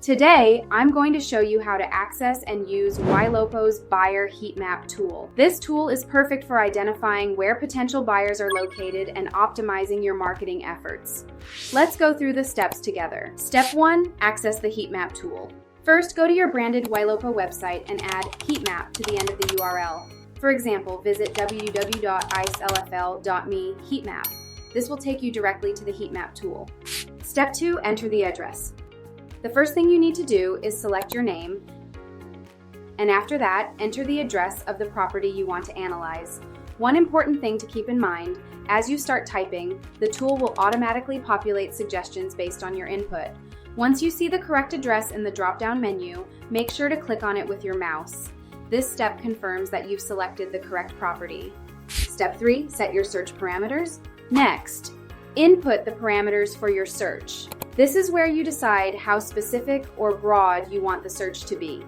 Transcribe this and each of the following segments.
Today, I'm going to show you how to access and use Ylopo's Buyer Heatmap tool. This tool is perfect for identifying where potential buyers are located and optimizing your marketing efforts. Let's go through the steps together. Step 1, access the Heatmap tool. First, go to your branded Ylopo website and add Heatmap to the end of the URL. For example, visit www.icelfl.me heatmap. This will take you directly to the Heatmap tool. Step 2, enter the address. The first thing you need to do is select your name, and after that, enter the address of the property you want to analyze. One important thing to keep in mind, as you start typing, the tool will automatically populate suggestions based on your input. Once you see the correct address in the drop-down menu, make sure to click on it with your mouse. This step confirms that you've selected the correct property. Step 3, set your search parameters. Next, input the parameters for your search. This is where you decide how specific or broad you want the search to be.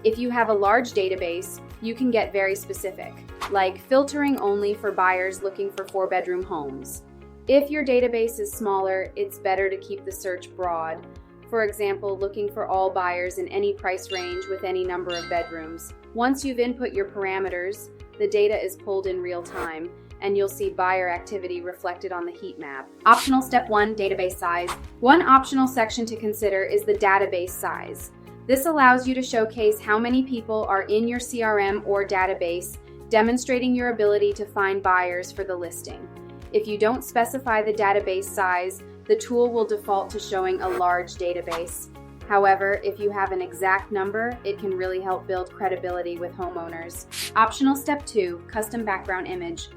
If you have a large database, you can get very specific, like filtering only for buyers looking for 4-bedroom homes. If your database is smaller, it's better to keep the search broad. For example, looking for all buyers in any price range with any number of bedrooms. Once you've input your parameters, the data is pulled in real time, and you'll see buyer activity reflected on the heat map. Optional step 1, database size. One optional section to consider is the database size. This allows you to showcase how many people are in your CRM or database, demonstrating your ability to find buyers for the listing. If you don't specify the database size, the tool will default to showing a large database. However, if you have an exact number, it can really help build credibility with homeowners. Optional step 2, custom background image.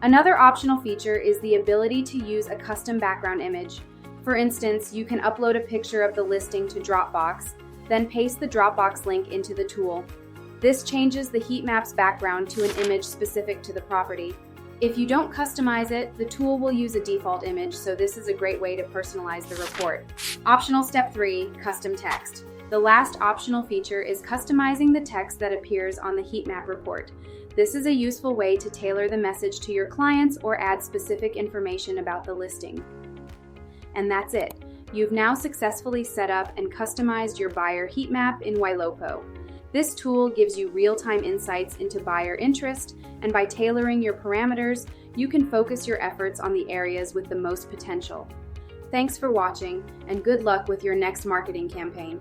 Another optional feature is the ability to use a custom background image. For instance, you can upload a picture of the listing to Dropbox, then paste the Dropbox link into the tool. This changes the heat map's background to an image specific to the property. If you don't customize it, the tool will use a default image, so this is a great way to personalize the report. Optional step 3, custom text. The last optional feature is customizing the text that appears on the heat map report. This is a useful way to tailor the message to your clients or add specific information about the listing. And that's it. You've now successfully set up and customized your buyer heat map in Ylopo. This tool gives you real-time insights into buyer interest, and by tailoring your parameters, you can focus your efforts on the areas with the most potential. Thanks for watching, and good luck with your next marketing campaign.